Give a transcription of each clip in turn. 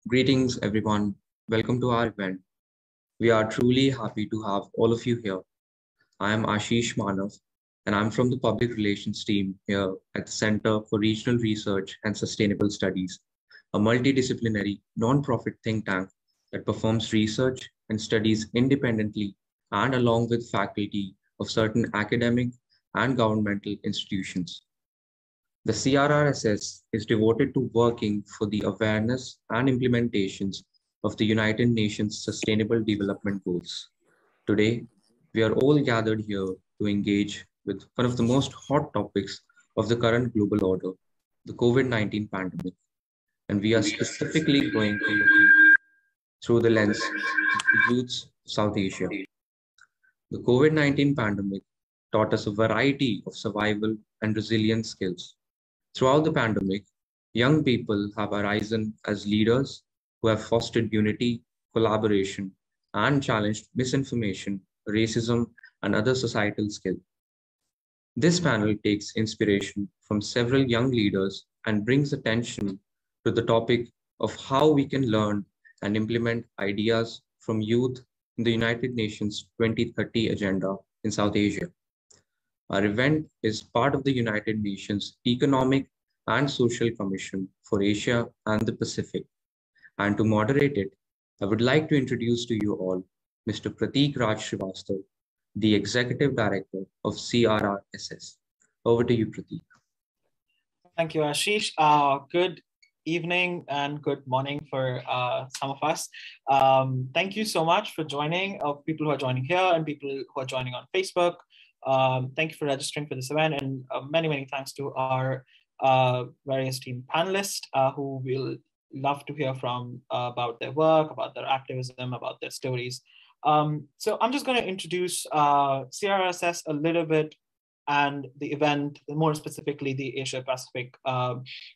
Greetings, everyone. Welcome to our event. We are truly happy to have all of you here. I am Ashish Manav, and I'm from the Public Relations team here at the Center for Regional Research and Sustainable Studies, a multidisciplinary non-profit think tank that performs research and studies independently and along with faculty of certain academic and governmental institutions. The CRRSS is devoted to working for the awareness and implementations of the United Nations Sustainable Development Goals. Today, we are all gathered here to engage with one of the most hot topics of the current global order, the COVID-19 pandemic. And we are specifically going to look through the lens of the youths of South Asia. The COVID-19 pandemic taught us a variety of survival and resilience skills. Throughout the pandemic, young people have arisen as leaders who have fostered unity, collaboration, and challenged misinformation, racism, and other societal skills. This panel takes inspiration from several young leaders and brings attention to the topic of how we can learn and implement ideas from youth in the United Nations 2030 agenda in South Asia. Our event is part of the United Nations Economic and Social Commission for Asia and the Pacific. And to moderate it, I would like to introduce to you all Mr. Prateek Raj Srivastav, the Executive Director of CRRSS. Over to you, Prateek. Thank you, Ashish. Good evening and good morning for some of us. Thank you so much for joining, people who are joining here and people who are joining on Facebook. Thank you for registering for this event, and many, many thanks to our various team panelists who will love to hear from about their work, about their activism, about their stories. So I'm just going to introduce CRRSS a little bit and the event, more specifically the Asia Pacific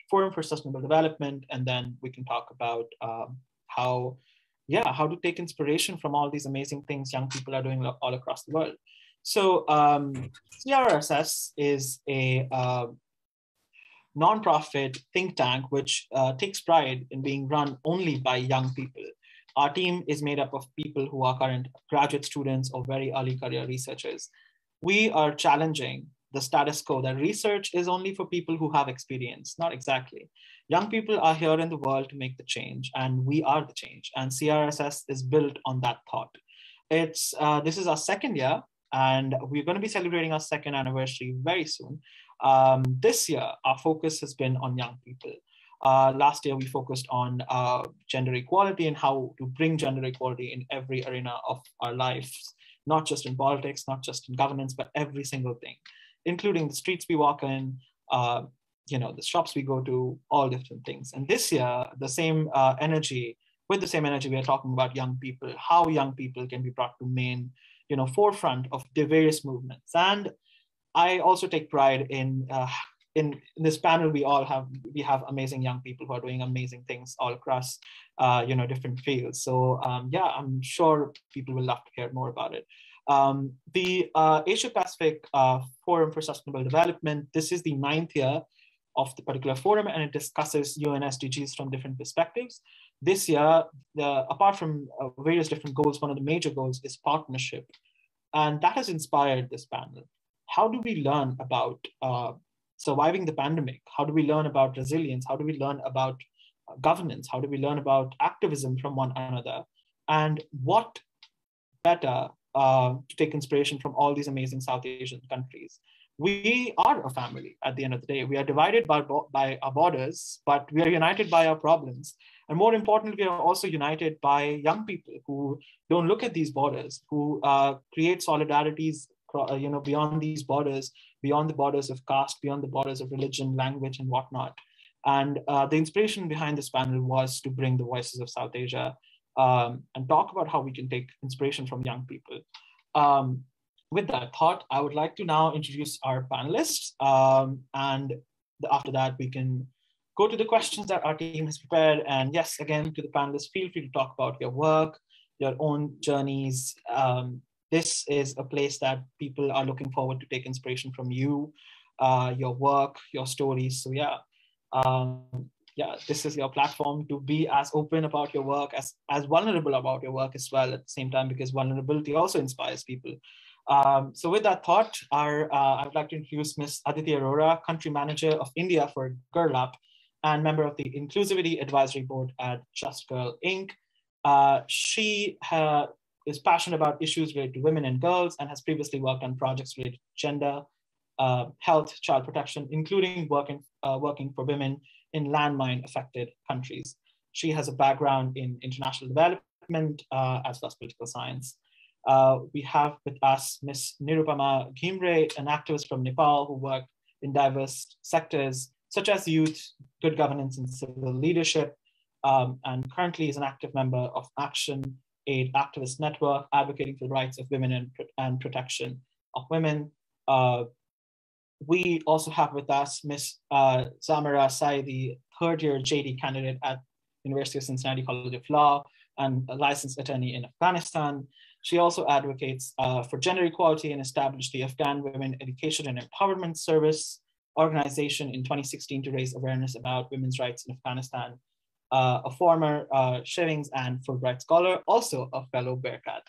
Forum for Sustainable Development, and then we can talk about how to take inspiration from all these amazing things young people are doing all across the world. So CRRSS is a nonprofit think tank which takes pride in being run only by young people. Our team is made up of people who are current graduate students or very early career researchers. We are challenging the status quo that research is only for people who have experience. Not exactly. Young people are here in the world to make the change, and we are the change. And CRRSS is built on that thought. This is our second year, and we're going to be celebrating our second anniversary very soon. This year, our focus has been on young people. Last year, we focused on gender equality and how to bring gender equality in every arena of our lives, not just in politics, not just in governance, but every single thing, including the streets we walk in, the shops we go to, all different things. And this year, with the same energy, we are talking about young people, how young people can be brought to main, forefront of the various movements. And I also take pride in this panel. We have amazing young people who are doing amazing things all across, different fields. So I'm sure people will love to hear more about it. The Asia Pacific Forum for Sustainable Development, this is the 9th year of the particular forum, and it discusses UN SDGs from different perspectives. This year, apart from various different goals, one of the major goals is partnership. And that has inspired this panel. How do we learn about surviving the pandemic? How do we learn about resilience? How do we learn about governance? How do we learn about activism from one another? And what better to take inspiration from all these amazing South Asian countries? We are a family at the end of the day. We are divided by our borders, but we are united by our problems. And more importantly, we are also united by young people who don't look at these borders, who create solidarities beyond these borders, beyond the borders of caste, beyond the borders of religion, language, and whatnot. And the inspiration behind this panel was to bring the voices of South Asia and talk about how we can take inspiration from young people. With that thought, I would like to now introduce our panelists. And after that, we can go to the questions that our team has prepared. And yes, again, to the panelists, feel free to talk about your work, your own journeys. This is a place that people are looking forward to take inspiration from you, your work, your stories. So yeah, this is your platform to be as open about your work, as vulnerable about your work as well at the same time, because vulnerability also inspires people. So with that thought, I would like to introduce Ms. Aditi Arora, Country Manager of India for GIRLAP and member of the Inclusivity Advisory Board at Just Girl Inc. She is passionate about issues related to women and girls and has previously worked on projects related to gender, health, child protection, including working for women in landmine affected countries. She has a background in international development as well as political science. We have with us Ms. NIrupama Ghimire, an activist from Nepal who worked in diverse sectors such as youth, good governance, and civil leadership, and currently is an active member of Action Aid Activist Network, advocating for the rights of women and protection of women. We also have with us Ms. Zamira Saidi, third-year JD candidate at University of Cincinnati College of Law and a licensed attorney in Afghanistan. She also advocates for gender equality and established the Afghan Women Education and Empowerment Service organization in 2016 to raise awareness about women's rights in Afghanistan. A former Shevings and Fulbright scholar, also a fellow Bearcat.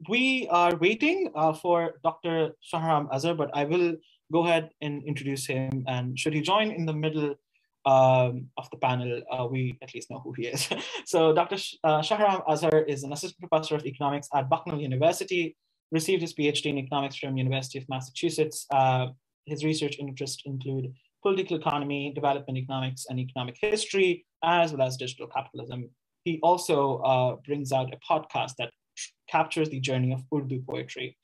We are waiting for Dr. Shahram Azhar, but I will go ahead and introduce him. And should he join in the middle of the panel, we at least know who he is. So Dr. Shahram Azhar is an assistant professor of economics at Bucknell University, received his PhD in economics from University of Massachusetts. His research interests include political economy, development economics, and economic history, as well as digital capitalism. He also brings out a podcast that captures the journey of Urdu poetry.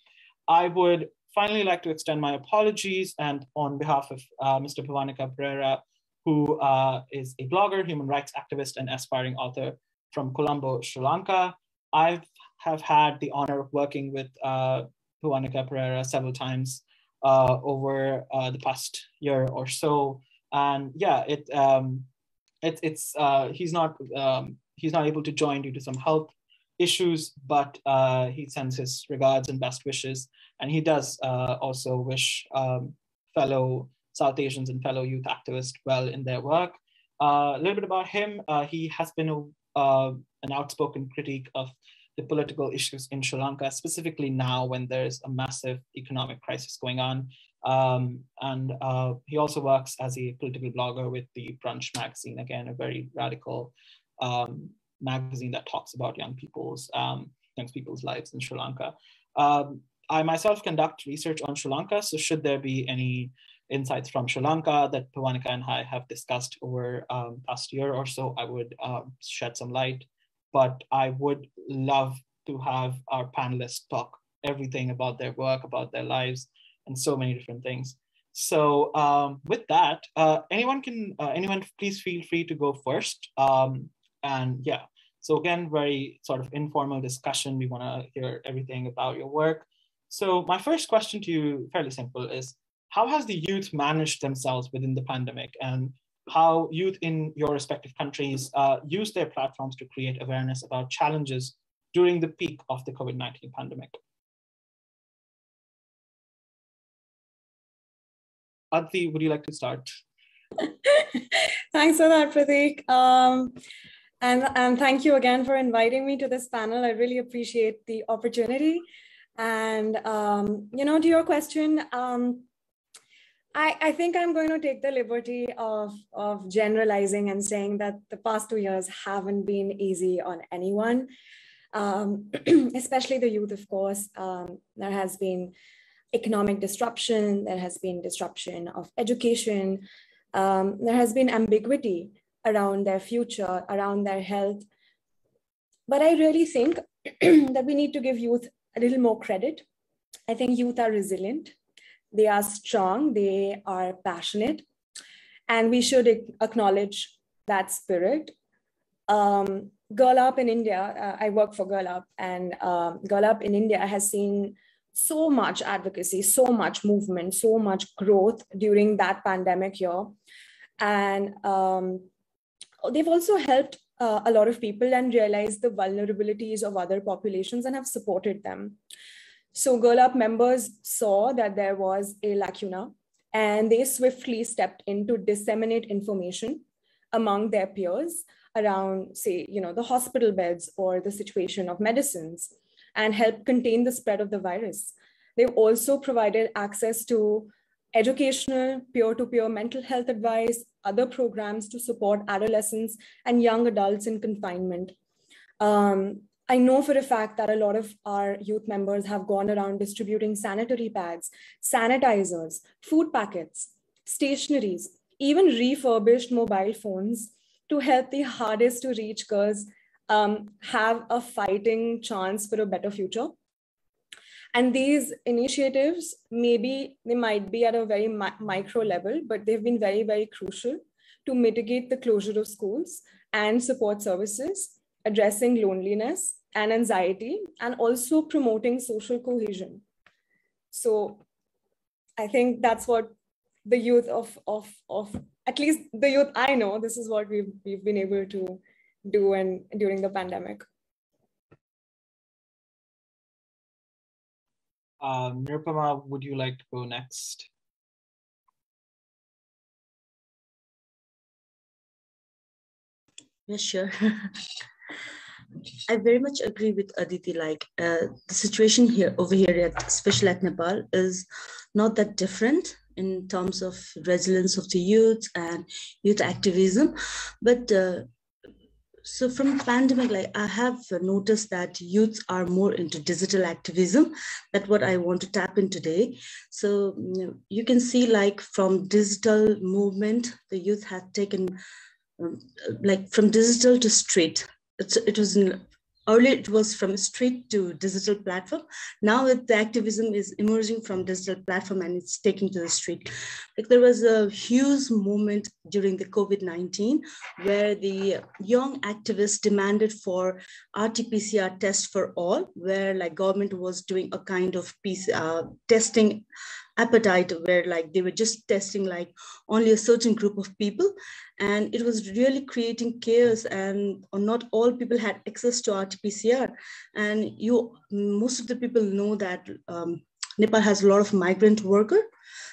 I would finally like to extend my apologies, and on behalf of Mr. Bhuvanika Pereira, who is a blogger, human rights activist, and aspiring author from Colombo, Sri Lanka. I have had the honor of working with Bhuvanika Pereira several times over the past year or so, and yeah, he's not able to join due to some health issues, but he sends his regards and best wishes, and he does also wish fellow South Asians and fellow youth activists well in their work. A little bit about him: he has been an outspoken critique of the political issues in Sri Lanka, specifically now when there's a massive economic crisis going on. And he also works as a political blogger with the Brunch magazine, again, a very radical magazine that talks about young people's lives in Sri Lanka. I myself conduct research on Sri Lanka, so should there be any insights from Sri Lanka that Bhuvanika and I have discussed over past year or so, I would shed some light. But I would love to have our panelists talk everything about their work, about their lives, and so many different things. So with that, anyone please feel free to go first. And yeah, so again, very sort of informal discussion. We want to hear everything about your work. So my first question to you, fairly simple, is how has the youth managed themselves within the pandemic, and how youth in your respective countries use their platforms to create awareness about challenges during the peak of the COVID-19 pandemic? Aditi, would you like to start? Thanks for that, Prateek. And thank you again for inviting me to this panel. I really appreciate the opportunity. And, to your question, I think I'm going to take the liberty of generalizing and saying that the past 2 years haven't been easy on anyone, especially the youth, of course. There has been economic disruption, there has been disruption of education, there has been ambiguity around their future, around their health. But I really think that we need to give youth a little more credit. I think youth are resilient. They are strong, they are passionate, and we should acknowledge that spirit. Girl Up in India, I work for Girl Up, and Girl Up in India has seen so much advocacy, so much movement, so much growth during that pandemic year. And they've also helped a lot of people and realized the vulnerabilities of other populations and have supported them. So Girl Up members saw that there was a lacuna And they swiftly stepped in to disseminate information among their peers around, say, the hospital beds or the situation of medicines, and help contain the spread of the virus. They've also provided access to educational, peer-to-peer mental health advice, other programs to support adolescents and young adults in confinement. I know for a fact that a lot of our youth members have gone around distributing sanitary pads, sanitizers, food packets, stationaries, even refurbished mobile phones to help the hardest to reach girls have a fighting chance for a better future. And these initiatives, maybe they might be at a very micro level, but they've been very, very crucial to mitigate the closure of schools and support services, addressing loneliness and anxiety, and also promoting social cohesion. So I think that's what the youth of at least the youth I know, this is what we've been able to do during the pandemic. NIrupama, would you like to go next? Yeah, sure. I very much agree with Aditi. Like the situation over here, especially at Nepal, is not that different in terms of resilience of the youth and youth activism. But so from the pandemic, like I have noticed that youths are more into digital activism. That's what I want to tap in today. So you can see, like from digital movement, the youth have taken like from digital to street. Earlier it was from street to digital platform. Now the activism is emerging from digital platform and it's taking to the street. Like there was a huge moment during the COVID-19 where the young activists demanded for RT-PCR test for all, where like government was doing a kind of testing appetite where like they were just testing like only a certain group of people, and it was really creating chaos, and not all people had access to RT-PCR. And most of the people know that Nepal has a lot of migrant workers.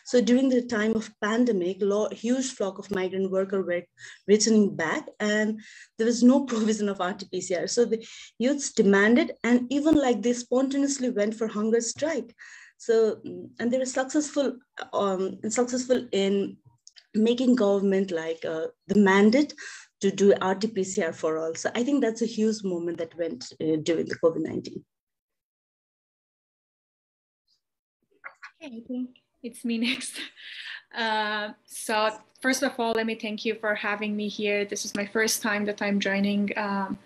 So during the time of pandemic, huge flock of migrant workers were returning back, and there was no provision of RT-PCR. So the youths demanded, and even like they spontaneously went for hunger strike. So, and they were successful in making government like the mandate to do RT-PCR for all. So I think that's a huge moment that went during the COVID-19. Okay, I think it's me next. So first of all, let me thank you for having me here. This is my first time that I'm joining an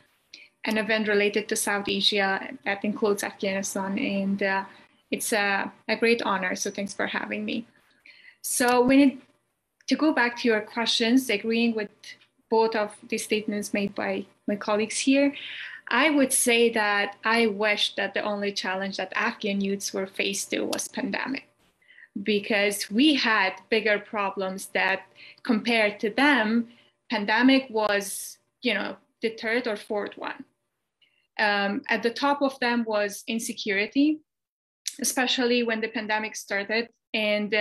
event related to South Asia that includes Afghanistan, and it's a great honor, so thanks for having me. So to go back to your questions, agreeing with both of the statements made by my colleagues here, I would say that I wish that the only challenge that Afghan youths were faced to was pandemic, because we had bigger problems that compared to them, pandemic was, the third or fourth one. At the top of them was insecurity, especially when the pandemic started, and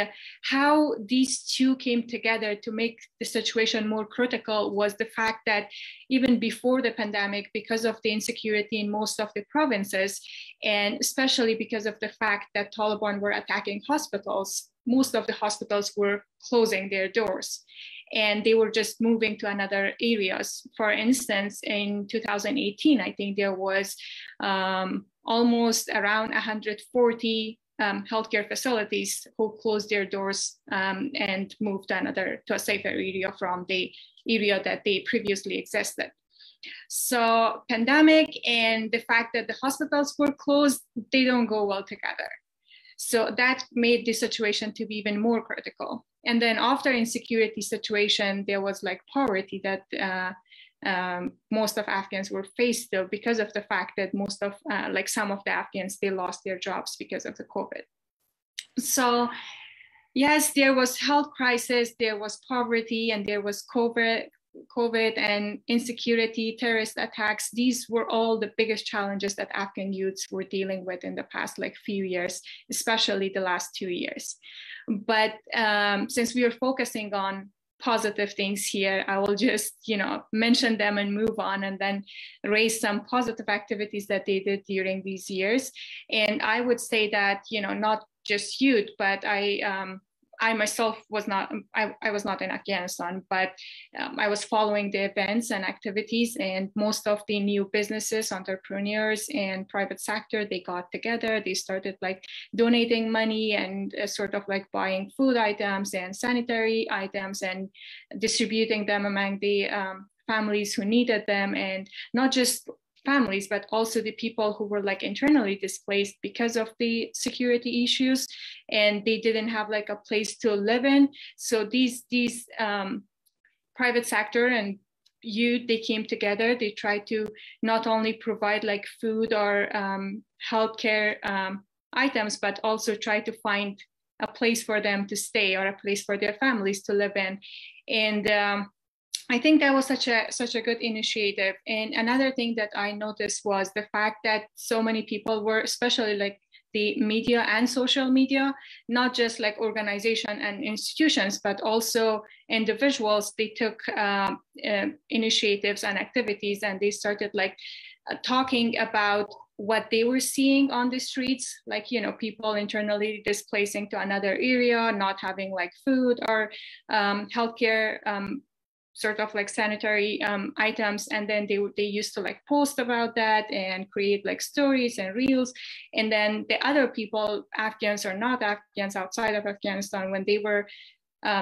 how these two came together to make the situation more critical was the fact that even before the pandemic, because of the insecurity in most of the provinces, and especially because of the fact that Taliban were attacking hospitals, most of the hospitals were closing their doors and they were just moving to another areas. For instance, in 2018, I think there was almost around 140 healthcare facilities who closed their doors and moved to a safer area from the area that they previously existed. So pandemic and the fact that the hospitals were closed, they don't go well together. So that made the situation to be even more critical. And then after insecurity situation, there was like poverty that most of Afghans were faced with because of the fact that some of the Afghans, they lost their jobs because of the COVID. So yes, there was health crisis, there was poverty, and there was COVID. COVID and insecurity, terrorist attacks, these were all the biggest challenges that Afghan youths were dealing with in the past like few years, especially the last 2 years. But since we are focusing on positive things here, I will just, mention them and move on, and then raise some positive activities that they did during these years. And I would say that, not just youth, but I myself was not, I was not in Afghanistan, but I was following the events and activities, and most of the new businesses, entrepreneurs and private sector, they got together, they started like donating money and sort of like buying food items and sanitary items and distributing them among the families who needed them, and not just families, but also the people who were like internally displaced because of the security issues, and they didn't have like a place to live in. So these private sector and youth, they came together. They tried to not only provide like food or healthcare items, but also try to find a place for them to stay or a place for their families to live in. And I think that was such a good initiative. And another thing that I noticed was the fact that so many people were, especially like the media and social media, not just like organizations and institutions, but also individuals, they took initiatives and activities, and they started like talking about what they were seeing on the streets, like, people internally displacing to another area, not having like food or healthcare, sort of like sanitary items. And then they used to like post about that and create like stories and reels. And then the other people, Afghans or not Afghans outside of Afghanistan, when they were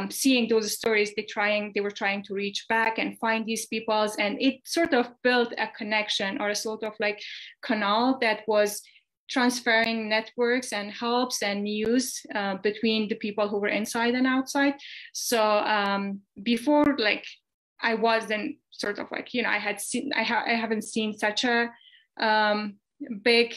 seeing those stories, they were trying to reach back and find these peoples. And it sort of built a connection or a sort of like canal that was transferring networks and helps and news between the people who were inside and outside. So before, like, I wasn't sort of like, I haven't seen such a big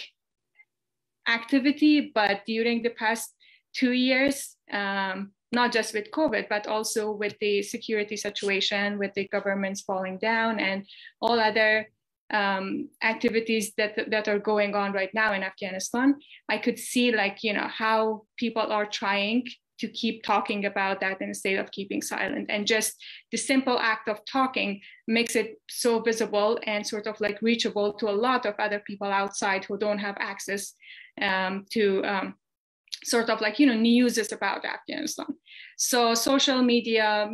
activity, but during the past 2 years, not just with COVID, but also with the security situation, with the governments falling down and all other activities that are going on right now in Afghanistan, I could see like, how people are trying to keep talking about that instead of keeping silent. And just the simple act of talking makes it so visible and sort of like reachable to a lot of other people outside who don't have access to sort of like, news is about Afghanistan. So social media,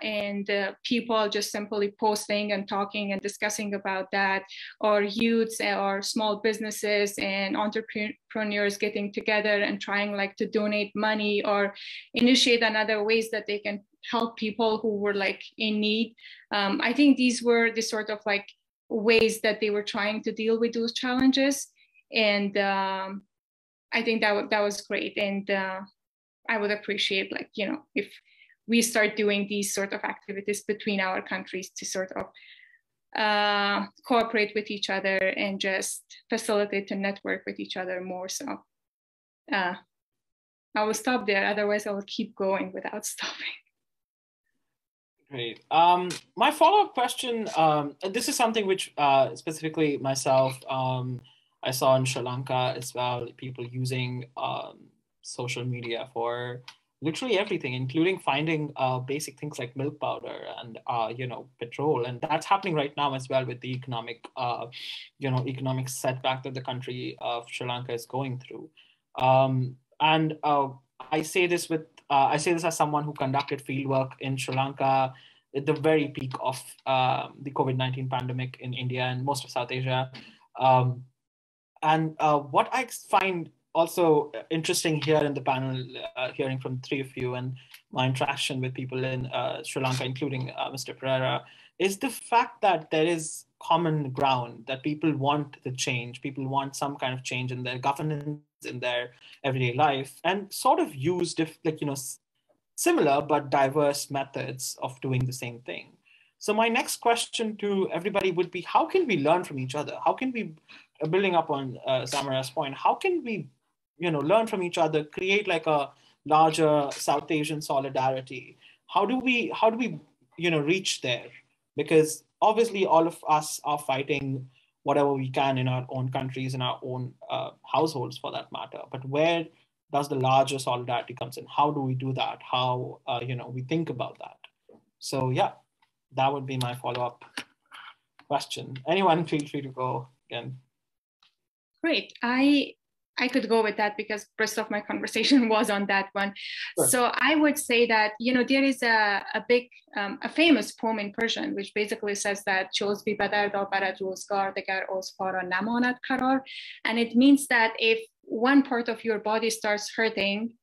and people just simply posting and talking and discussing about that, or youths or small businesses and entrepreneurs getting together and trying like to donate money or initiate another ways that they can help people who were like in need. I think these were the sort of like ways that they were trying to deal with those challenges. And I think that was great. And I would appreciate, like, if we start doing these sort of activities between our countries to sort of cooperate with each other and just facilitate to network with each other more. So I will stop there. Otherwise, I will keep going without stopping. Great. My follow-up question, this is something which specifically myself, I saw in Sri Lanka as well, people using social media for literally everything, including finding basic things like milk powder and petrol, and that's happening right now as well with the economic economic setback that the country of Sri Lanka is going through. And I say this as someone who conducted fieldwork in Sri Lanka at the very peak of the COVID-19 pandemic in India and most of South Asia. And what I find also interesting here in the panel, hearing from three of you and my interaction with people in Sri Lanka, including Mr. Pereira, is the fact that there is common ground, that people want the change, people want some kind of change in their governance, in their everyday life, and sort of use similar but diverse methods of doing the same thing. So my next question to everybody would be, how can we learn from each other? How can we, building up on Zamira's point, how can we learn from each other, create like a larger South Asian solidarity? How do we reach there? Because obviously all of us are fighting whatever we can in our own countries, in our own households for that matter. But where does the larger solidarity comes in? How do we do that? How, we think about that? So yeah, that would be my follow-up question. Anyone feel free to go again. Great. I could go with that because rest of my conversation was on that one. Sure. So I would say that, there is a famous poem in Persian, which basically says that "Choz bhi badar da barad rozgar degar osfara namanad karar." And it means that if one part of your body starts hurting,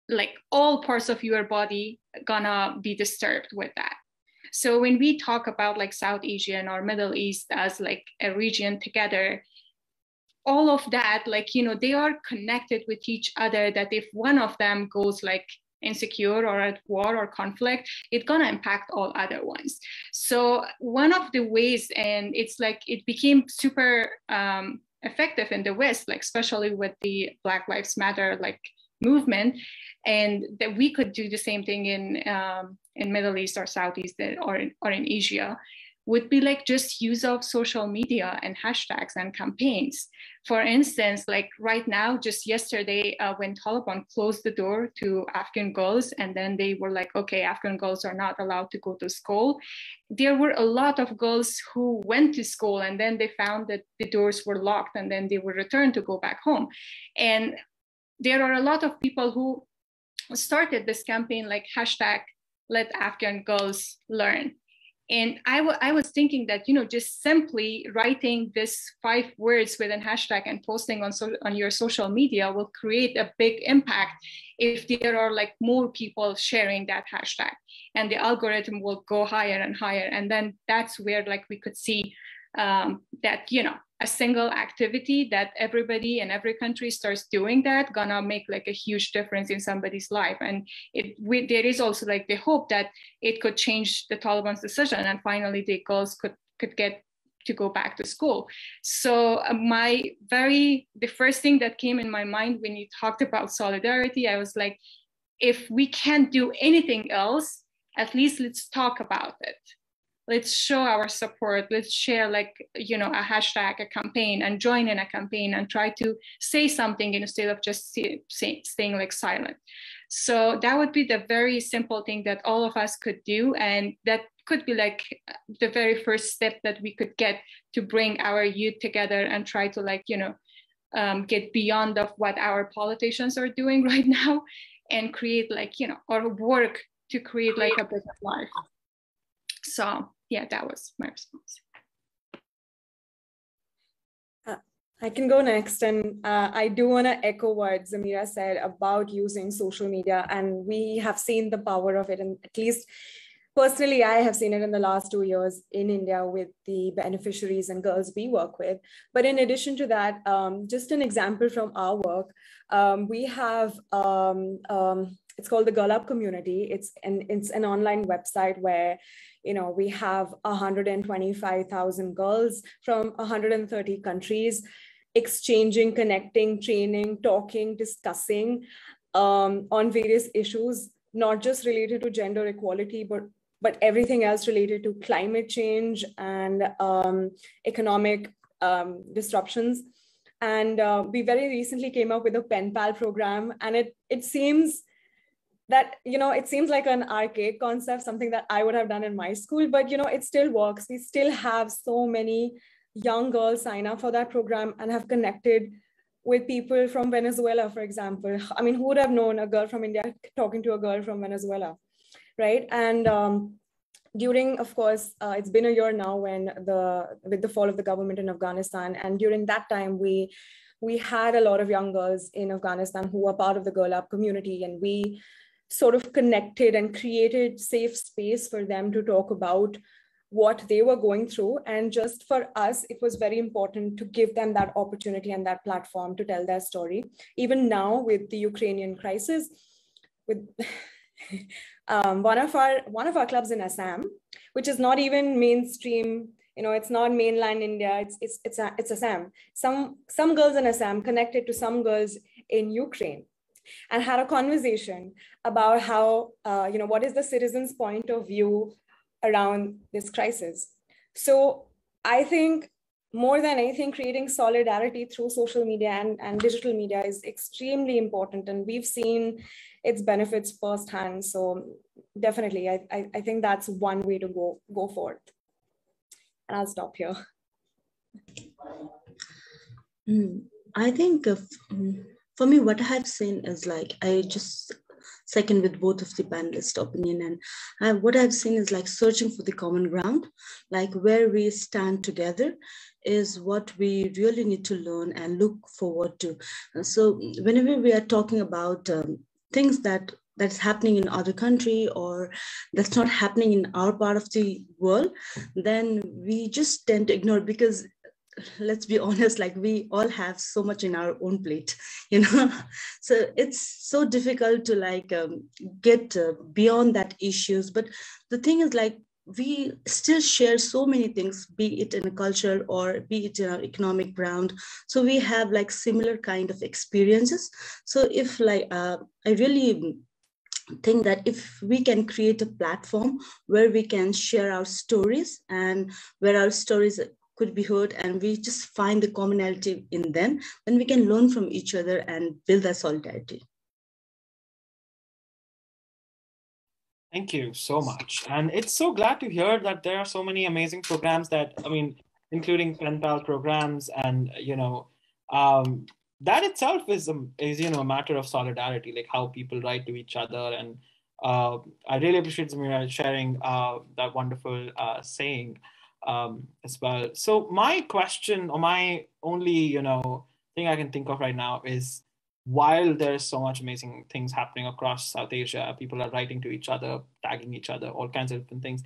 like all parts of your body gonna be disturbed with that. So when we talk about like South Asia or Middle East as like a region together, all of that, they are connected with each other, that if one of them goes like insecure or at war or conflict, it's gonna impact all other ones. So one of the ways, and it's like it became super effective in the West, like especially with the Black Lives Matter movement, and that we could do the same thing in Middle East or Southeast or in Asia, would be like just use of social media and hashtags and campaigns. For instance, like right now, just yesterday, when Taliban closed the door to Afghan girls, and then they were like, okay, Afghan girls are not allowed to go to school. There were a lot of girls who went to school and then they found that the doors were locked and then they were returned to go back home. And there are a lot of people who started this campaign like hashtag let Afghan girls learn. And I was thinking that, just simply writing this 5 words with a hashtag and posting on your social media will create a big impact if there are like more people sharing that hashtag, and the algorithm will go higher and higher. And then that's where like we could see that, a single activity that everybody in every country starts doing that gonna make like a huge difference in somebody's life. And there is also like the hope that it could change the Taliban's decision and finally the girls could get to go back to school. So the first thing that came in my mind when you talked about solidarity, I was like, if we can't do anything else, at least let's talk about it. Let's show our support. Let's share like, a hashtag, a campaign, and join in a campaign and try to say something instead of just staying like silent. So that would be the very simple thing that all of us could do. And that could be like the very first step that we could get to bring our youth together and try to like, get beyond of what our politicians are doing right now and create like, or work to create like a better life. So yeah, that was my response. I can go next. And I do want to echo what Zamira said about using social media. And we have seen the power of it. And at least personally, I have seen it in the last 2 years in India with the beneficiaries and girls we work with. But in addition to that, just an example from our work, we have, it's called the Girl Up Community. It's an online website where we have 125,000 girls from 130 countries exchanging, connecting, training, talking, discussing on various issues, not just related to gender equality, but everything else related to climate change and economic disruptions. And we very recently came up with a pen pal program, and it seems that, it seems like an archaic concept, something that I would have done in my school, but, it still works. We still have so many young girls sign up for that program and have connected with people from Venezuela, for example. I mean, who would have known a girl from India talking to a girl from Venezuela, right? And during, of course, it's been a year now with the fall of the government in Afghanistan. And during that time, we had a lot of young girls in Afghanistan who were part of the Girl Up community, and we sort of connected and created safe space for them to talk about what they were going through. And just for us, it was very important to give them that opportunity and that platform to tell their story. Even now with the Ukrainian crisis, with one of our clubs in Assam, which is not even mainstream, it's not mainland India, it's Assam. Some girls in Assam connected to some girls in Ukraine and had a conversation about how, what is the citizens' point of view around this crisis. So I think more than anything, creating solidarity through social media and digital media is extremely important. And we've seen its benefits firsthand. So definitely, I think that's one way to go forth. And I'll stop here. I think for me, what I have seen is like, I just second with both of the panelists' opinion. And what I've seen is like searching for the common ground, like where we stand together is what we really need to learn and look forward to. So whenever we are talking about things that's happening in other country or that's not happening in our part of the world, then we just tend to ignore, because let's be honest, like we all have so much in our own plate, so it's so difficult to like get beyond that issues. But the thing is, like, we still share so many things, be it in a culture or be it in our economic ground. So we have like similar kind of experiences. So if like I really think that if we can create a platform where we can share our stories and where our stories could be heard and we just find the commonality in them, then we can learn from each other and build that solidarity. Thank you so much. And it's so glad to hear that there are so many amazing programs that, I mean, including pen pal programs, and, that itself is a matter of solidarity, like how people write to each other. And I really appreciate Zamira sharing that wonderful saying as well. So my question, or my only, thing I can think of right now is, while there's so much amazing things happening across South Asia, people are writing to each other, tagging each other, all kinds of different things,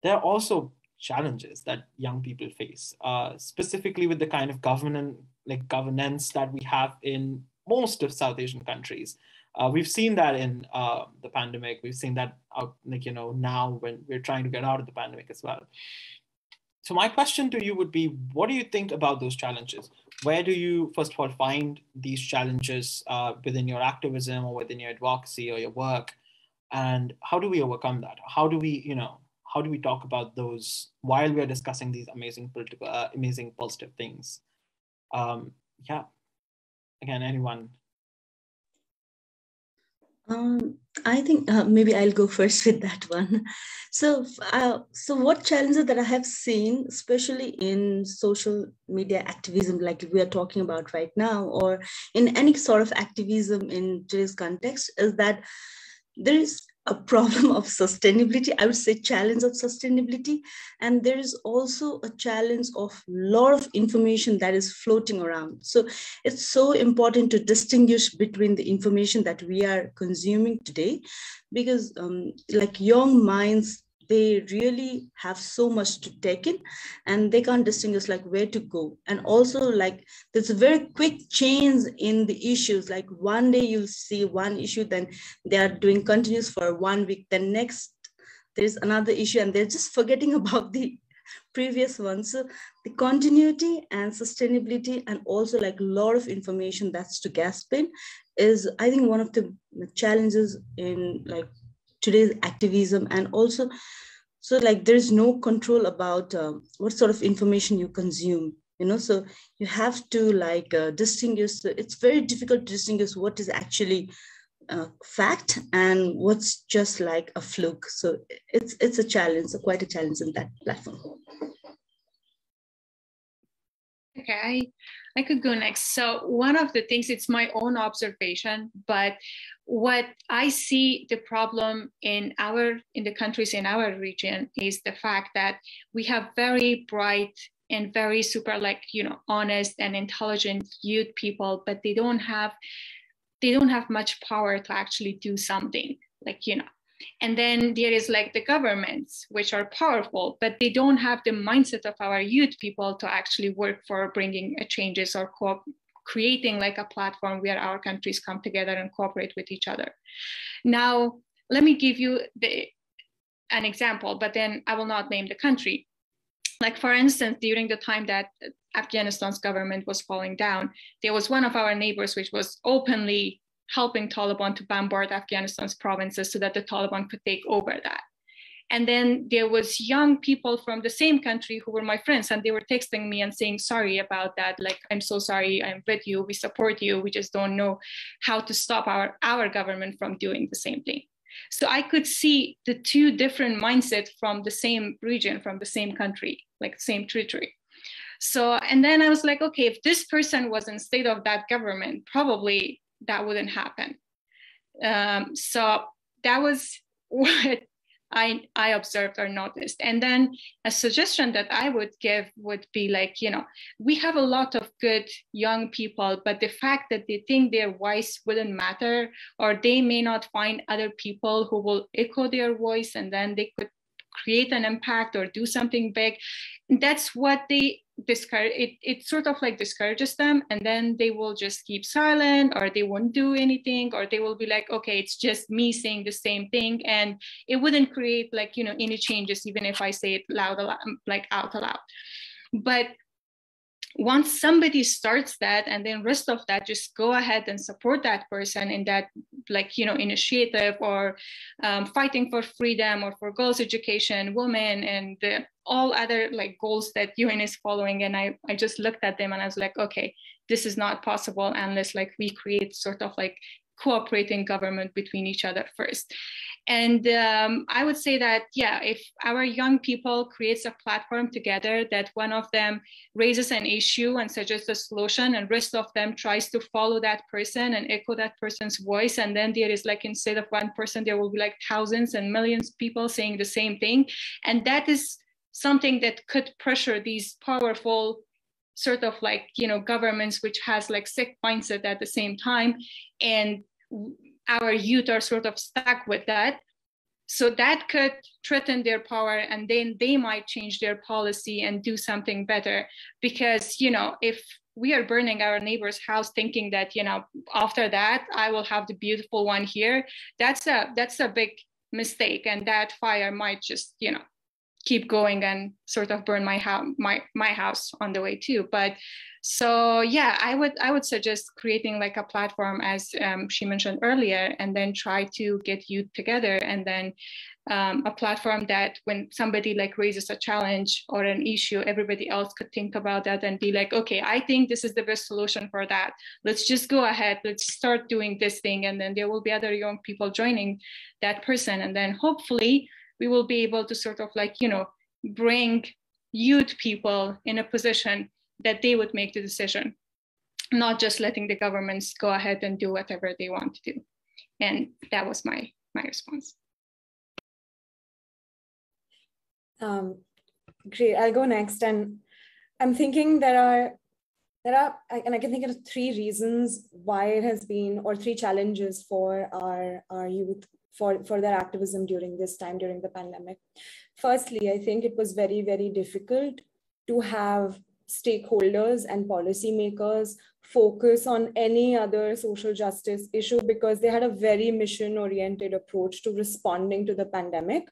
there are also challenges that young people face, specifically with the kind of governance that we have in most of South Asian countries. We've seen that in the pandemic. We've seen that out, now when we're trying to get out of the pandemic as well. So my question to you would be, what do you think about those challenges? Where do you, first of all, find these challenges within your activism or within your advocacy or your work? And how do we overcome that? How do we talk about those while we're discussing these amazing political, amazing positive things? Yeah, again, anyone? I think maybe I'll go first with that one. So what challenges that I have seen, especially in social media activism, like we are talking about right now, or in any sort of activism in today's context, is that there is a problem of sustainability. I would say challenge of sustainability. And there is also a challenge of a lot of information that is floating around. So it's so important to distinguish between the information that we are consuming today, because like young minds, they really have so much to take in and they can't distinguish like where to go. And also like there's a very quick change in the issues. Like one day you'll see one issue, then they are doing continuous for 1 week. Then next there's another issue and they're just forgetting about the previous one. So the continuity and sustainability and also like a lot of information that's to grasp in is, I think, one of the challenges in like today's activism. And also, so like there's no control about what sort of information you consume, so you have to like distinguish. It's very difficult to distinguish what is actually fact and what's just like a fluke. So it's a challenge, quite a challenge in that platform. Okay, I could go next. So one of the things, it's my own observation, but what I see the problem in the countries in our region is the fact that we have very bright and very super honest and intelligent youth people, but they don't have much power to actually do something, And then there is like the governments, which are powerful, but they don't have the mindset of our youth people to actually work for bringing changes or creating like a platform where our countries come together and cooperate with each other. Now, let me give you an example, but then I will not name the country. Like, for instance, during the time that Afghanistan's government was falling down, there was one of our neighbors which was openly helping Taliban to bombard Afghanistan's provinces so that the Taliban could take over that. And then there was young people from the same country who were my friends, and they were texting me and saying, sorry about that. Like, I'm so sorry, I'm with you, we support you. We just don't know how to stop our government from doing the same thing. So I could see the two different mindsets from the same region, from the same country, like same territory. So, and then I was like, okay, if this person was instead of that government, probably that wouldn't happen. So that was what I observed or noticed. And then a suggestion that I would give would be like, you know, we have a lot of good young people, but the fact that they think their voice wouldn't matter, or they may not find other people who will echo their voice and then they could create an impact or do something big, that's what they discourage. It sort of like discourages them, and then they will just keep silent, or they won't do anything, or they will be like, okay, it's just me saying the same thing, and it wouldn't create like, you know, any changes even if I say it loud, like out loud. But once somebody starts that, and then rest of that just go ahead and support that person in that, like, you know, initiative, or fighting for freedom, or for girls' education, women, and all other like goals that UN is following. And I just looked at them and I was like, okay, this is not possible unless like we create sort of like cooperating government between each other first. And I would say that, yeah, if our young people creates a platform together, that one of them raises an issue and suggests a solution, and rest of them tries to follow that person and echo that person's voice, and then there is like, instead of one person, there will be like thousands and millions of people saying the same thing. And that is something that could pressure these powerful sort of like, you know, governments which has like sick mindset at the same time, and our youth are sort of stuck with that. So that could threaten their power, and then they might change their policy and do something better. Because, you know, if we are burning our neighbor's house thinking that, you know, after that I will have the beautiful one here, that's a big mistake, and that fire might just, you know, keep going and sort of burn my house on the way too. But so yeah, I would suggest creating like a platform, as she mentioned earlier, and then try to get youth together, and then a platform that when somebody like raises a challenge or an issue, everybody else could think about that and be like, okay, I think this is the best solution for that. Let's just go ahead, let's start doing this thing. And then there will be other young people joining that person. And then hopefully we will be able to sort of like, you know, bring youth people in a position that they would make the decision, not just letting the governments go ahead and do whatever they want to do. And that was my response. Great, I'll go next. And I'm thinking there are, and I can think of three reasons why it has been, or three challenges for our youth for their activism during this time, during the pandemic. Firstly, I think it was very, very difficult to have stakeholders and policymakers focus on any other social justice issue, because they had a very mission-oriented approach to responding to the pandemic.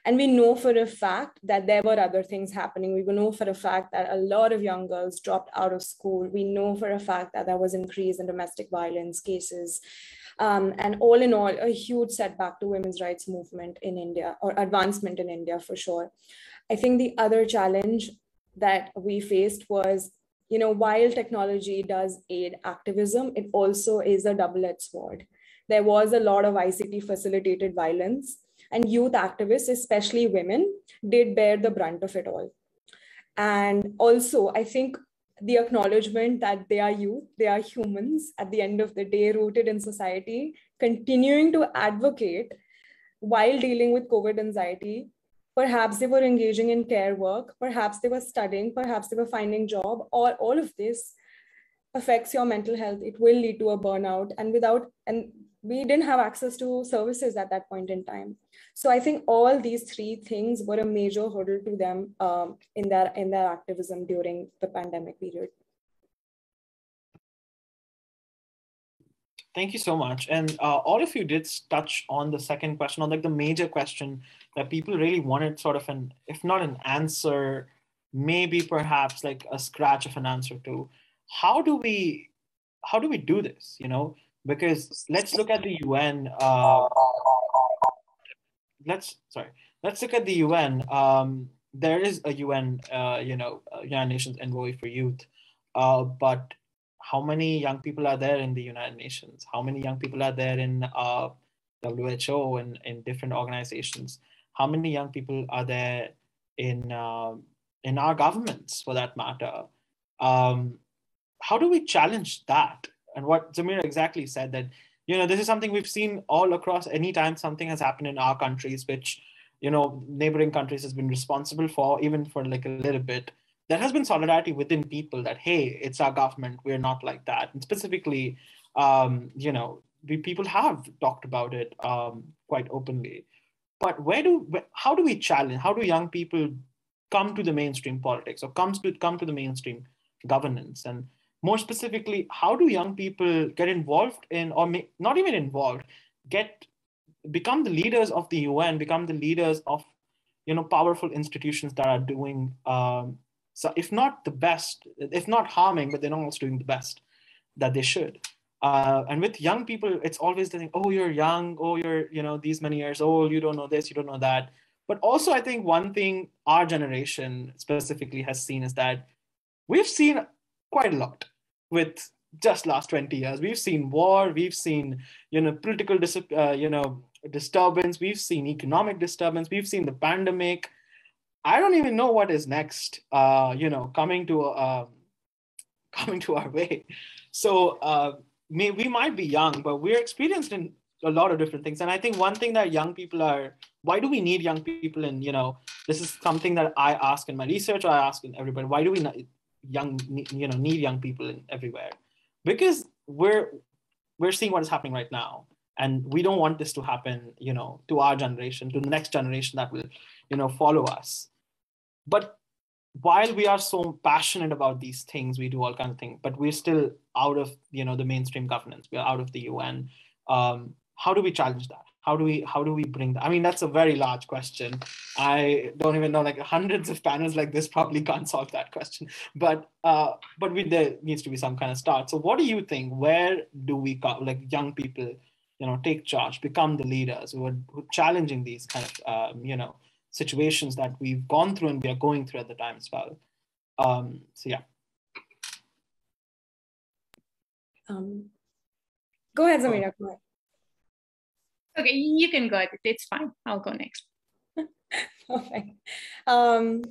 And we know for a fact that there were other things happening. We know for a fact that a lot of young girls dropped out of school. We know for a fact that there was an increase in domestic violence cases. And all in all, a huge setback to women's rights movement in India, or advancement in India for sure. I think the other challenge that we faced was, you know, while technology does aid activism, it also is a double-edged sword. There was a lot of ICT facilitated violence, and youth activists, especially women, did bear the brunt of it all. And also, I think the acknowledgement that they are youth, they are humans at the end of the day, rooted in society, continuing to advocate while dealing with COVID anxiety. Perhaps they were engaging in care work, perhaps they were studying, perhaps they were finding a job, or all of this affects your mental health. It will lead to a burnout, and we didn't have access to services at that point in time. So I think all these three things were a major hurdle to them in their activism during the pandemic period. Thank you so much. And all of you did touch on the second question, on like the major question that people really wanted sort of an, if not an answer, maybe perhaps like a scratch of an answer to. How do we do this, you know? Because let's look at the UN. let's look at the UN. There is a UN, United Nations Envoy for Youth, but how many young people are there in the United Nations? How many young people are there in WHO and in different organizations? How many young people are there in our governments, for that matter? How do we challenge that? And what Zamira exactly said, that this is something we've seen all across. Anytime something has happened in our countries, which neighboring countries has been responsible for, even for like a little bit, there has been solidarity within people that, hey, it's our government, we're not like that. And specifically, people have talked about it quite openly. But how do we challenge? How do young people come to the mainstream politics, or come to the mainstream governance? And more specifically, how do young people get involved in, or not even involved, become the leaders of the UN, become the leaders of powerful institutions that are doing so if not the best, if not harming, but they're not also doing the best that they should. And with young people, it's always the thing, oh, you're young, oh, you're these many years old, you don't know this, you don't know that. But also, I think one thing our generation specifically has seen is that we've seen quite a lot with just last 20 years. We've seen war, we've seen political disturbance, we've seen economic disturbance, we've seen the pandemic. I don't even know what is next, coming to our way. So we might be young, but we're experienced in a lot of different things. And I think one thing that young people why do we need young people? And this is something that I ask in my research, or I ask in everybody, why do we need young people everywhere? Because we're seeing what is happening right now, and we don't want this to happen, to our generation, to the next generation that will, follow us. But while we are so passionate about these things, we do all kinds of things, but we're still out of, the mainstream governance. We're out of the UN. How do we challenge that? How do we bring that? I mean, that's a very large question. I don't even know, like hundreds of panels like this probably can't solve that question, but there needs to be some kind of start. So what do you think? Where do we, like young people, take charge, become the leaders who are challenging these kind of, situations that we've gone through and we are going through at the time as well? So yeah. Go ahead, Zamira. Go ahead. Okay, you can go ahead. It's fine. I'll go next. Perfect. And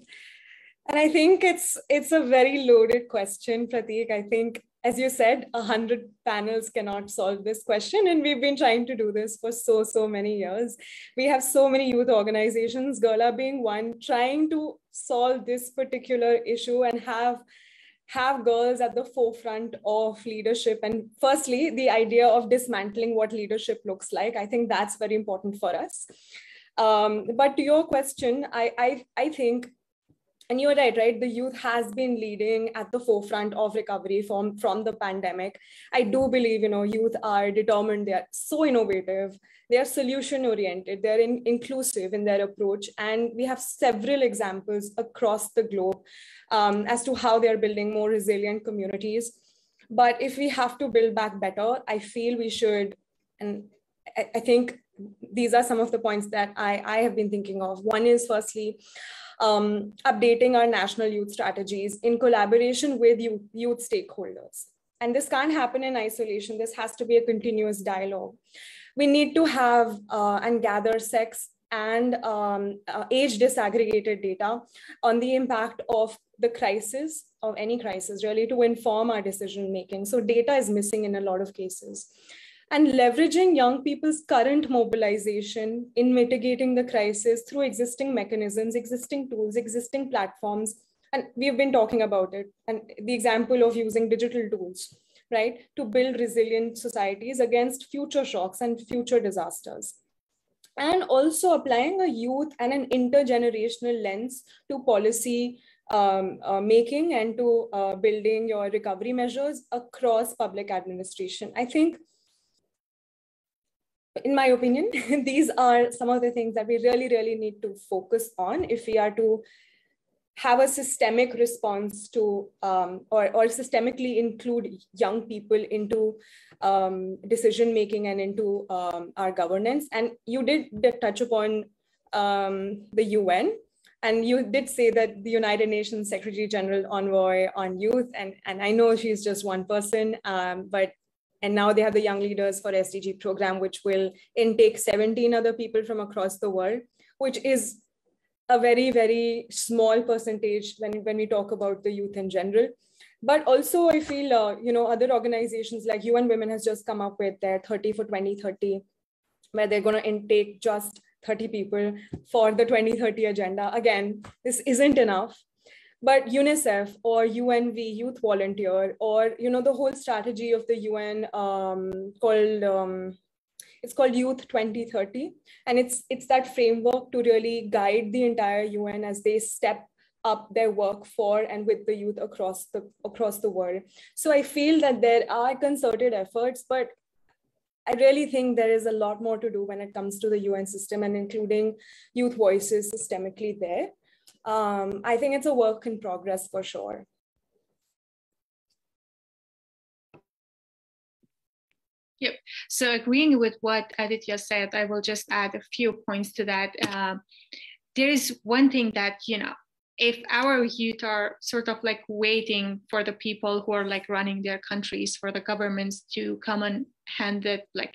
I think it's a very loaded question, Prateek. I think, as you said, 100 panels cannot solve this question. And we've been trying to do this for so many years. We have so many youth organizations, Gurla being one, trying to solve this particular issue and have girls at the forefront of leadership. And firstly, the idea of dismantling what leadership looks like. I think that's very important for us. But to your question, I think, and you're right? The youth has been leading at the forefront of recovery from the pandemic. I do believe, youth are determined. They are so innovative. They are solution oriented. They're inclusive in their approach. And we have several examples across the globe as to how they're building more resilient communities. But if we have to build back better, I feel we should, and I think these are some of the points that I have been thinking of. One is firstly, updating our national youth strategies in collaboration with youth stakeholders. And this can't happen in isolation. This has to be a continuous dialogue. We need to have and gather sex and age disaggregated data on the impact of the crisis, of any crisis, really, to inform our decision making. So data is missing in a lot of cases. And leveraging young people's current mobilization in mitigating the crisis through existing mechanisms, existing tools, existing platforms. And we've been talking about it. And the example of using digital tools, right, to build resilient societies against future shocks and future disasters. And also applying a youth and an intergenerational lens to policy making and to building your recovery measures across public administration. I think, in my opinion, these are some of the things that we really need to focus on if we are to have a systemic response to or systemically include young people into decision making and into our governance. And you did touch upon the UN. And you did say that the United Nations Secretary General Envoy on Youth, and I know she's just one person, and now they have the Young Leaders for SDG program, which will intake 17 other people from across the world, which is a very, very small percentage when we talk about the youth in general. But also I feel, other organizations like UN Women has just come up with their 30 for 2030, where they're going to intake just 30 people for the 2030 agenda. Again, this isn't enough, but UNICEF or UNV, Youth Volunteer, or, the whole strategy of the UN it's called Youth 2030. And it's that framework to really guide the entire UN as they step up their work for and with the youth across the world. So I feel that there are concerted efforts, but I really think there is a lot more to do when it comes to the UN system and including youth voices systemically there. I think it's a work in progress for sure. Yep. So agreeing with what Aditi said, I will just add a few points to that. There is one thing that, if our youth are sort of like waiting for the people who are like running their countries, for the governments to come and hand it, like,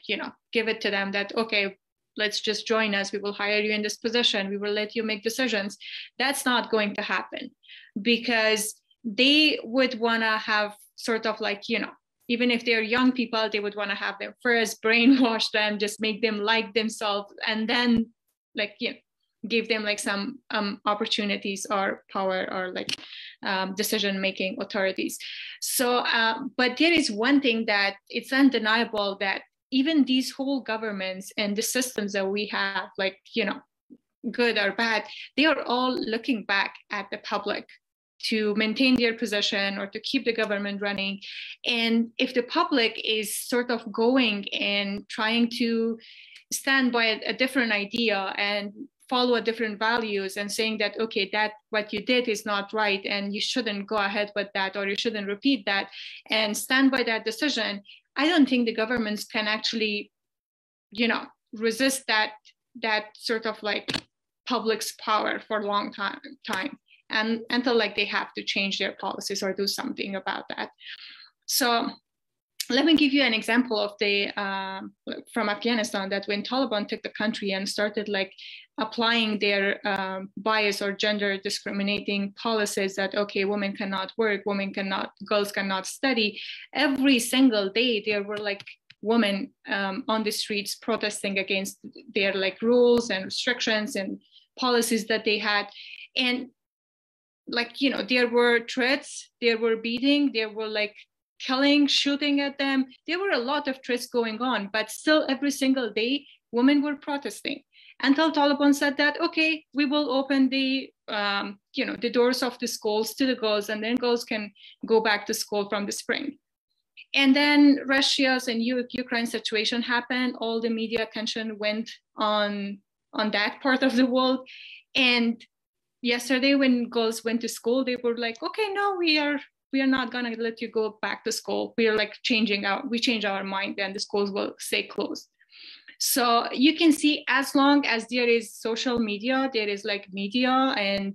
give it to them that, okay, let's just join us. We will hire you in this position. We will let you make decisions. That's not going to happen, because they would want to have sort of like, even if they're young people, they would want to have them first brainwash them, just make them like themselves, and then like, give them like some opportunities or power or like decision-making authorities. So, but there is one thing that it's undeniable, that even these whole governments and the systems that we have, like, good or bad, they are all looking back at the public to maintain their position or to keep the government running. And if the public is sort of going and trying to stand by a different idea and follow a different values and saying that, okay, that what you did is not right and you shouldn't go ahead with that, or you shouldn't repeat that, and stand by that decision, I don't think the governments can actually, resist that sort of like public's power for a long time. And until like they have to change their policies or do something about that. So let me give you an example of from Afghanistan, that when Taliban took the country and started like applying their bias or gender discriminating policies that, okay, women cannot work, girls cannot study, every single day there were like women on the streets protesting against their like rules and restrictions and policies that they had. And like, there were threats, there were beating, there were like killing, shooting at them. There were a lot of threats going on, but still every single day, women were protesting until Taliban said that, okay, we will open the doors of the schools to the girls, and then girls can go back to school from the spring. And then Russia's and Ukraine situation happened. All the media attention went on that part of the world. And yesterday when girls went to school, they were like, okay, no, we are not gonna let you go back to school. We are like we change our mind, and the schools will stay closed. So you can see, as long as there is social media, there is like media and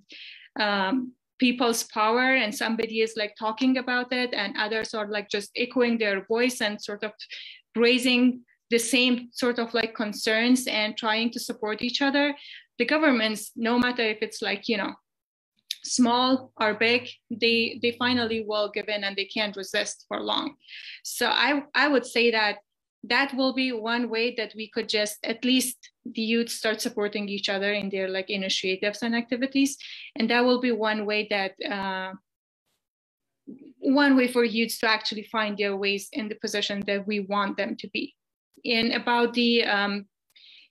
people's power, and somebody is like talking about it, and others are like just echoing their voice and sort of raising the same sort of like concerns and trying to support each other, the governments, no matter if it's like, small or big, they finally will give in, and they can't resist for long. So I would say that will be one way that we could just, at least the youth, start supporting each other in their like initiatives and activities. And that will be one way for youths to actually find their ways in the position that we want them to be. And about the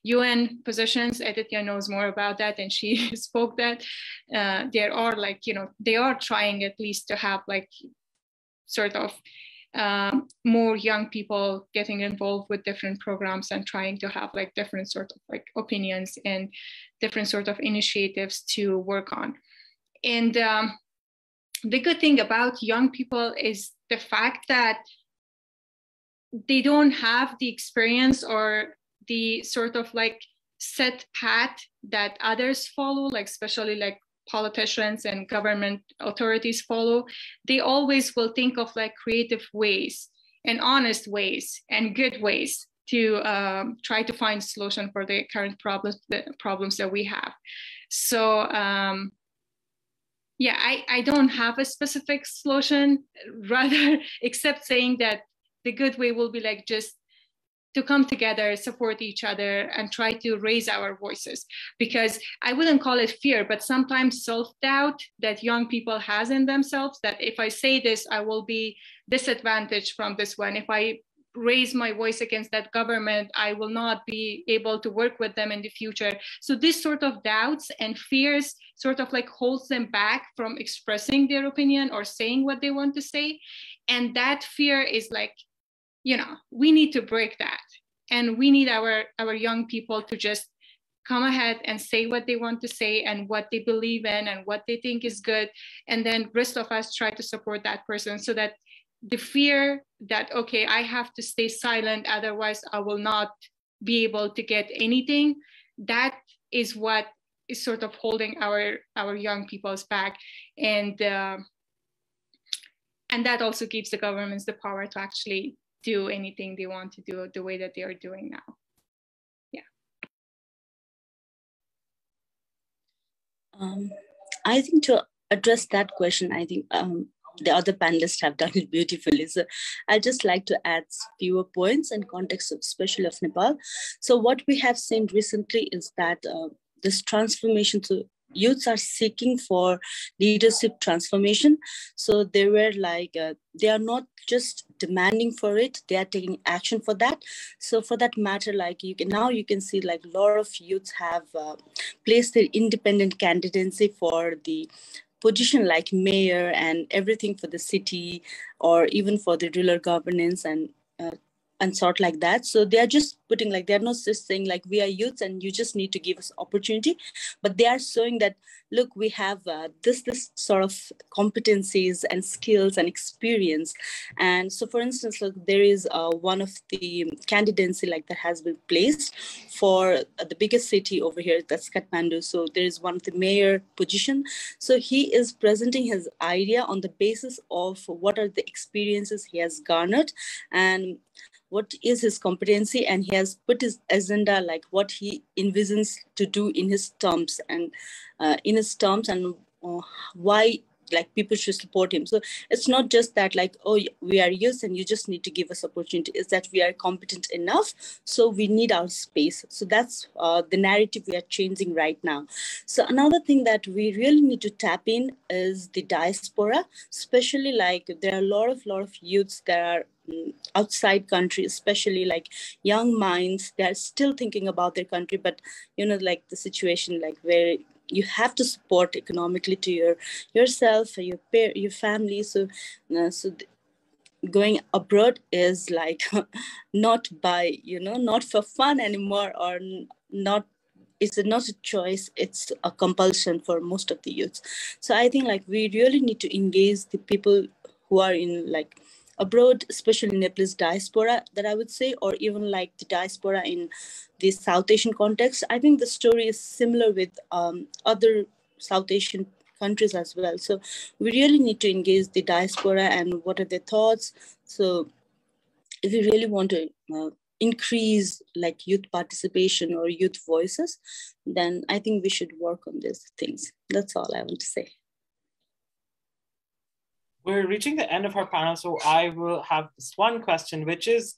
UN positions, Aditi knows more about that, and she spoke that there are like, they are trying at least to have like sort of more young people getting involved with different programs and trying to have like different sort of like opinions and different sort of initiatives to work on. And the good thing about young people is the fact that they don't have the experience or the sort of like set path that others follow, like especially like politicians and government authorities follow, they always will think of like creative ways and honest ways and good ways to try to find solution for the current problems that we have. So yeah, I don't have a specific solution, rather, except saying that the good way will be like just to come together, support each other, and try to raise our voices. Because I wouldn't call it fear, but sometimes self-doubt that young people has in themselves, that if I say this, I will be disadvantaged from this one. If I raise my voice against that government, I will not be able to work with them in the future. So this sort of doubts and fears sort of like holds them back from expressing their opinion or saying what they want to say. And that fear is like, you know, we need to break that. And we need our young people to just come ahead and say what they want to say and what they believe in and what they think is good. And then rest of us try to support that person, so that the fear that, okay, I have to stay silent, otherwise I will not be able to get anything, that is what is sort of holding our young people's back. And that also gives the governments the power to actually do anything they want to do the way that they are doing now. Yeah. I think to address that question, I think the other panelists have done it beautifully. So I'd just like to add fewer points in context of, especially of Nepal. So what we have seen recently is that this transformation to youths are seeking for leadership transformation. So they were like, they are not just demanding for it, they are taking action for that. So for that matter, like you can see like a lot of youths have placed their independent candidacy for the position like mayor and everything for the city, or even for the rural governance and sort like that. So they are just putting like, they're not just saying like, we are youths and you just need to give us opportunity, but they are showing that, look, we have this sort of competencies and skills and experience. And so for instance, look, there is one of the candidacy like that has been placed for the biggest city over here, that's Kathmandu. So there is one of the mayor position. So he is presenting his idea on the basis of what are the experiences he has garnered and what is his competency, and he has put his agenda like what he envisions to do in his terms and why like people should support him. So it's not just that like, oh, we are youth and you just need to give us opportunity. It's that we are competent enough, so we need our space. So that's the narrative we are changing right now. So another thing that we really need to tap in is the diaspora, especially like there are a lot of youths that are outside country, especially like young minds. They're still thinking about their country, but you know, like the situation like where you have to support economically to yourself, your family. So going abroad is like not by, you know, not for fun anymore, or not, it's not a choice, it's a compulsion for most of the youths. So I think like we really need to engage the people who are in like abroad, especially Nepalese diaspora, that I would say, or even like the diaspora in the South Asian context. I think the story is similar with other South Asian countries as well. So we really need to engage the diaspora and what are their thoughts. So if we really want to increase like youth participation or youth voices, then I think we should work on these things. That's all I want to say. We're reaching the end of our panel, so I will have this one question, which is,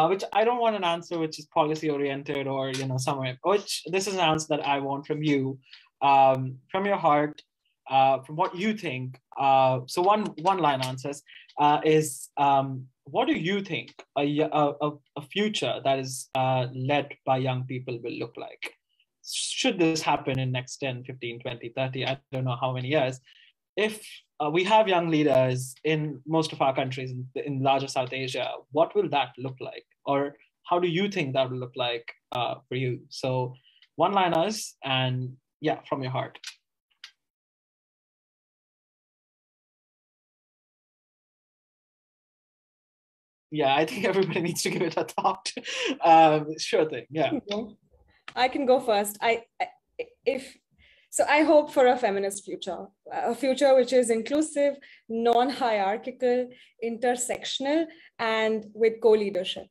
which I don't want an answer which is policy oriented or, you know, somewhere, which this is an answer that I want from you, from your heart, from what you think. So one line answers is, what do you think a future that is led by young people will look like? Should this happen in next 10, 15, 20, 30, I don't know how many years, if we have young leaders in most of our countries in larger South Asia, what will that look like? Or how do you think that will look like for you? So one-liners and yeah, from your heart. Yeah, I think everybody needs to give it a thought. Sure thing, yeah. I can go first. So I hope for a feminist future, a future which is inclusive, non-hierarchical, intersectional, and with co-leadership.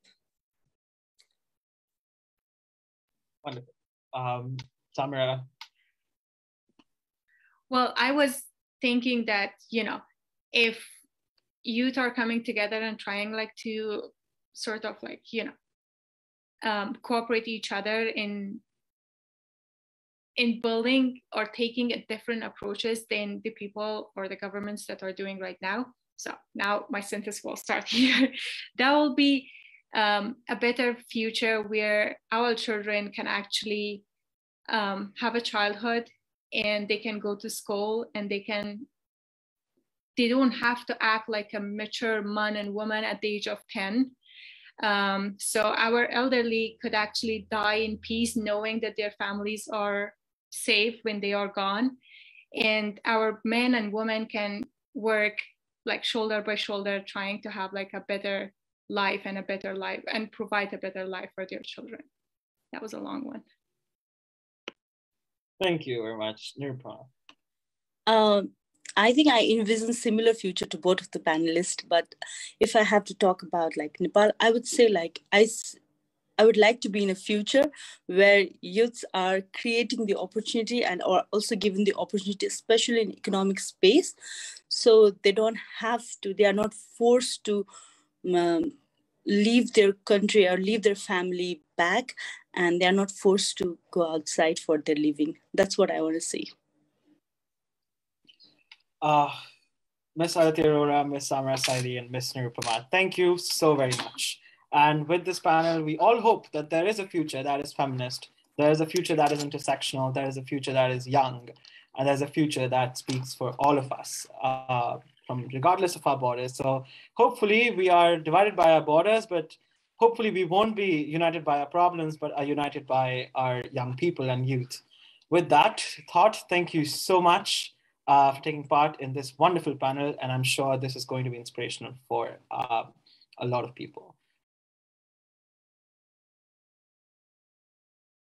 Wonderful. Zamira. Well, I was thinking that, if youth are coming together and trying like to sort of like, cooperate each other in building or taking different approaches than the people or the governments that are doing right now. So now my sentence will start here. That will be a better future where our children can actually have a childhood and they can go to school and they don't have to act like a mature man and woman at the age of 10. So our elderly could actually die in peace knowing that their families are safe when they are gone, and our men and women can work like shoulder by shoulder trying to have like a better life and provide a better life for their children. That was a long one. Thank you very much. NIrupama. I think I envision similar future to both of the panelists, but if I have to talk about like Nepal, I would say like I would like to be in a future where youths are creating the opportunity and are also given the opportunity, especially in economic space. So they are not forced to leave their country or leave their family back, and they're not forced to go outside for their living. That's what I want to say. Ms. Aditi, Arora, Ms. Zamira, Saidi, and Ms. NIrupama, thank you so very much. And with this panel, we all hope that there is a future that is feminist, there is a future that is intersectional, there is a future that is young, and there's a future that speaks for all of us, regardless of our borders. So hopefully we are divided by our borders, but hopefully we won't be united by our problems, but are united by our young people and youth. With that thought, thank you so much for taking part in this wonderful panel, and I'm sure this is going to be inspirational for a lot of people.